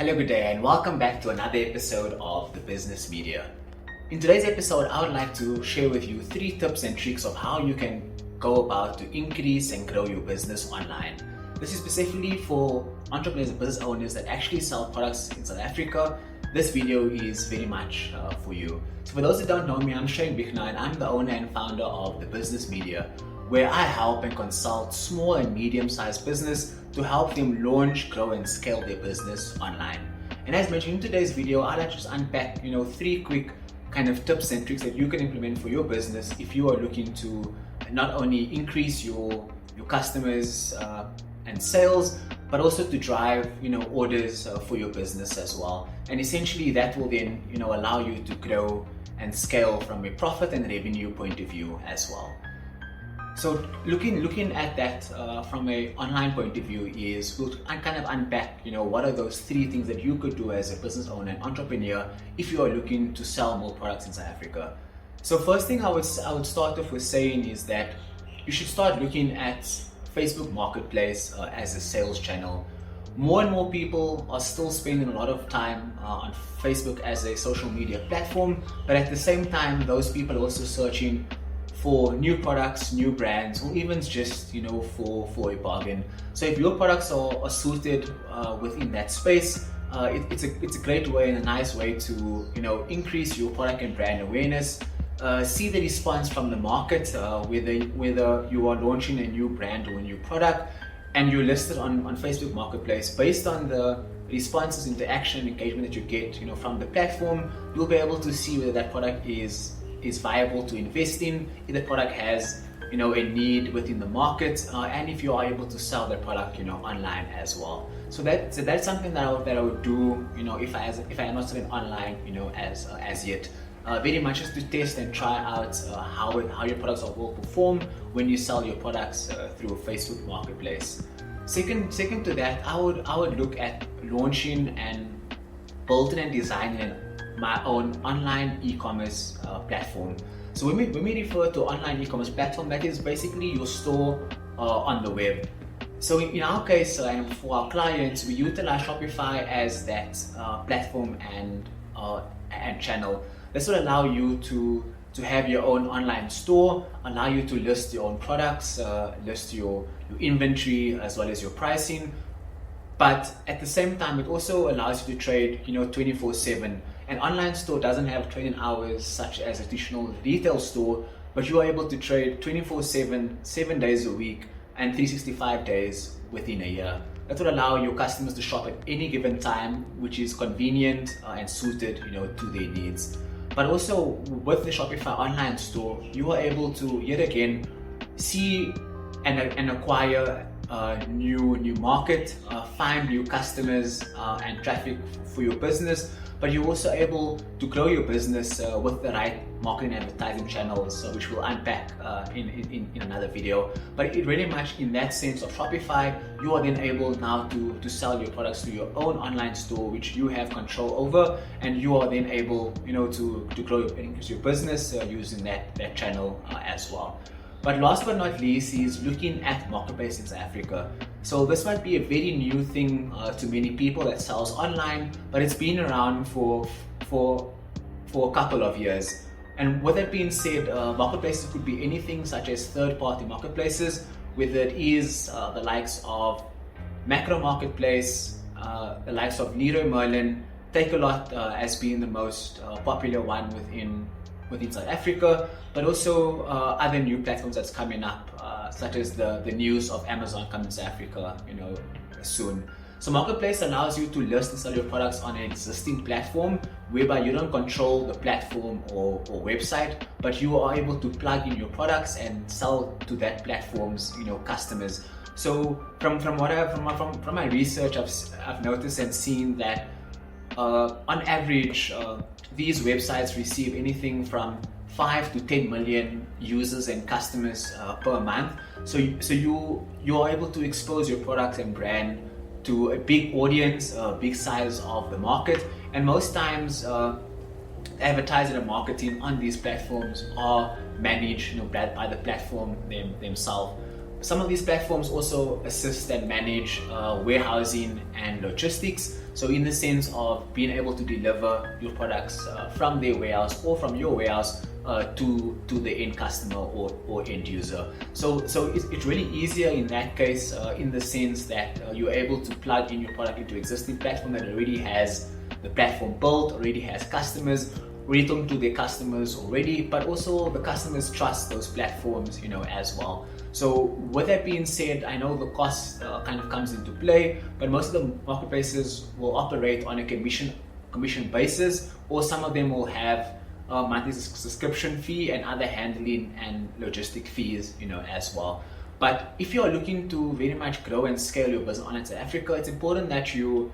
Hello, good day, and welcome back to another episode of the Business Media. In today's episode, I would like to share with you 3 tips and tricks of how you can go about to increase and grow your business online. This is specifically for entrepreneurs and business owners that actually sell products in South Africa. This video is very much for you. So for those that don't know me, I'm Bizniz, and I'm the owner and founder of the Business Media, where I help and consult small and medium-sized business to help them launch, grow, and scale their business online. And as mentioned in today's video, I'd like to just unpack 3 quick kind of tips and tricks that you can implement for your business if you are looking to not only increase your customers and sales, but also to drive orders for your business as well. And essentially that will then allow you to grow and scale from a profit and revenue point of view as well. So looking at that from an online point of view is we'll kind of unpack what are those 3 things that you could do as a business owner and entrepreneur if you are looking to sell more products in South Africa. So first thing I would start off with saying is that you should start looking at Facebook Marketplace as a sales channel. More and more people are still spending a lot of time on Facebook as a social media platform, but at the same time those people are also searching for new products, new brands, or even just for a bargain. So if your products are suited within that space, it's a great way and a nice way to increase your product and brand awareness. See the response from the market, whether you are launching a new brand or a new product, and you're listed on Facebook Marketplace. Based on the responses, interaction, engagement that you get from the platform, you'll be able to see whether that product is viable to invest in, if the product has a need within the market, and if you are able to sell that product online as well. So that's something that I would do if I am not selling online as yet. Very much just to test and try out how your products will perform when you sell your products through Facebook Marketplace. Second to that, I would look at launching and building and designing my own online e-commerce platform. So when we refer to online e-commerce platform, that is basically your store on the web. So in our case, and for our clients, we utilize Shopify as that platform and channel. This will allow you to have your own online store, allow you to list your own products, list your inventory as well as your pricing. But at the same time, it also allows you to trade 24/7. An online store doesn't have trading hours such as a traditional retail store, but you are able to trade 24/7, 7 days a week, and 365 days within a year. That will allow your customers to shop at any given time, which is convenient and suited to their needs. But also with the Shopify online store, you are able to yet again see and acquire new market, find new customers and traffic for your business. But you're also able to grow your business with the right marketing and advertising channels, which we'll unpack in another video. But it really much in that sense of Shopify, you are then able now to sell your products through your own online store, which you have control over, and you are then able to grow and increase your business using that channel as well. But last but not least is looking at marketplace in South Africa. So this might be a very new thing to many people that sells online, but it's been around for a couple of years. And with that being said, marketplaces could be anything such as third-party marketplaces, whether it is the likes of Macro Marketplace, the likes of Leroy Merlin, Takealot as being the most popular one within South Africa, but also other new platforms that's coming up, such as the news of Amazon coming to South Africa soon. So Marketplace allows you to list and sell your products on an existing platform, whereby you don't control the platform or website, but you are able to plug in your products and sell to that platform's customers. So from my research, I've noticed and seen that on average these websites receive anything from 5 to 10 million users and customers per month. So you are able to expose your product and brand to a big audience, a big size of the market, and most times advertising and marketing on these platforms are managed by the platform themselves. some of these platforms also assist and manage warehousing and logistics. So in the sense of being able to deliver your products from their warehouse or from your warehouse to the end customer or end user. So it's really easier in that case, in the sense that you're able to plug in your product into existing platform that already has the platform built, already has customers, already talking to their customers already, but also the customers trust those platforms, as well. So with that being said, I know the cost kind of comes into play, but most of the marketplaces will operate on a commission basis, or some of them will have a monthly subscription fee and other handling and logistic fees, as well. But if you are looking to very much grow and scale your business online in South Africa, it's important that you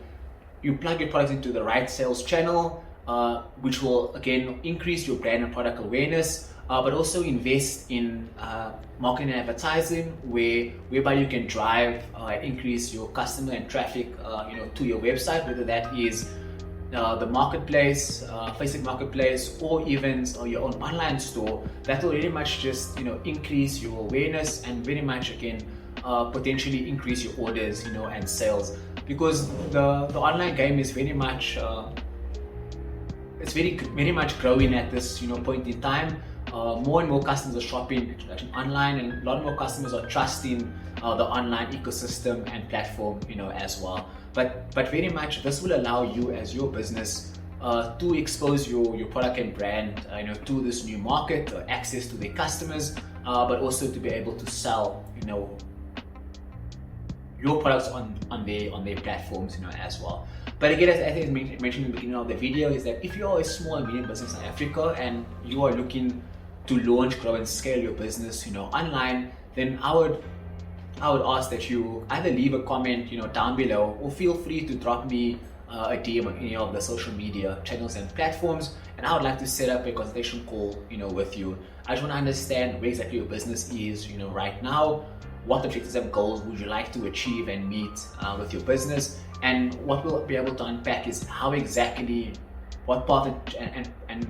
plug your products into the right sales channel, which will again increase your brand and product awareness, but also invest in marketing and advertising, whereby you can drive increase your customer and traffic to your website, whether that is the marketplace, Facebook marketplace, or even your own online store. That will very much just increase your awareness and very much again potentially increase your orders and sales, because the online game is very much it's very much growing at this point in time. More and more customers are shopping online, and a lot more customers are trusting the online ecosystem and platform as well. But very much this will allow you as your business to expose your product and brand to this new market, access to their customers, but also to be able to sell your products on their platforms as well. But again, as I think I mentioned in the beginning of the video, is that if you are a small and medium business in Africa and you are looking to launch, grow and scale your business online, then I would ask that you either leave a comment down below, or feel free to drop me a DM on any of the social media channels and platforms, and I would like to set up a consultation call with you. I just want to understand where exactly your business is right now, what objectives and goals would you like to achieve and meet with your business, and what we'll be able to unpack is how exactly, what path and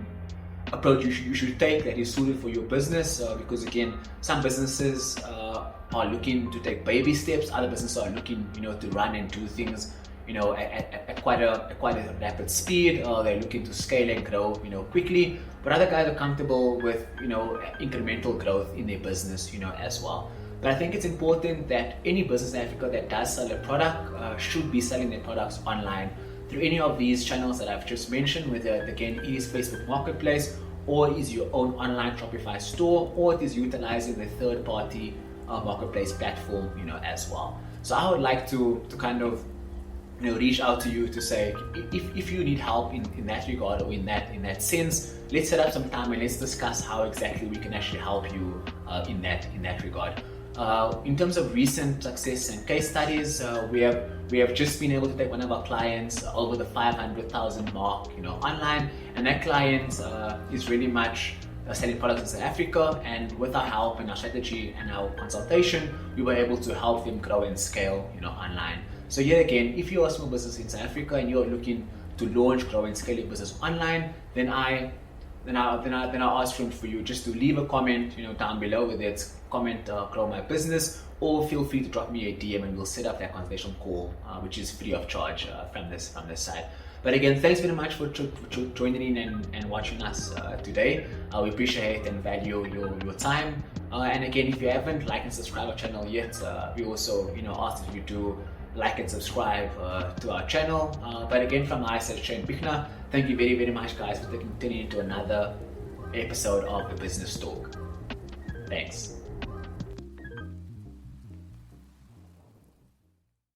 approach you should take that is suited for your business, because again, some businesses are looking to take baby steps, other businesses are looking to run and do things at quite a rapid speed. They're looking to scale and grow quickly, but other guys are comfortable with incremental growth in their business as well. But I think it's important that any business in Africa that does sell a product should be selling their products online through any of these channels that I've just mentioned, whether again it is Facebook Marketplace, or is your own online Shopify store, or it is utilizing the third-party marketplace platform as well. So I would like to kind of reach out to you to say, if you need help in that regard, or in that sense, let's set up some time and let's discuss how exactly we can actually help you in that regard. In terms of recent success and case studies, we have just been able to take one of our clients over the 500,000 mark online, and that client is really much selling products in South Africa, and with our help and our strategy and our consultation, we were able to help them grow and scale online. So yet again, if you're a small business in South Africa and you're looking to launch, grow and scale your business online, then I ask for you just to leave a comment down below, whether it's comment grow my business, or feel free to drop me a DM and we'll set up that consultation call, which is free of charge from this side. But again, thanks very much for joining in and watching us today. We appreciate and value your time. And again, if you haven't liked and subscribed our channel yet, we also ask you to like and subscribe to our channel. But again, from my side, Bizniz, thank you very, very much, guys, for tuning into another episode of the Bizniz Talk. Thanks.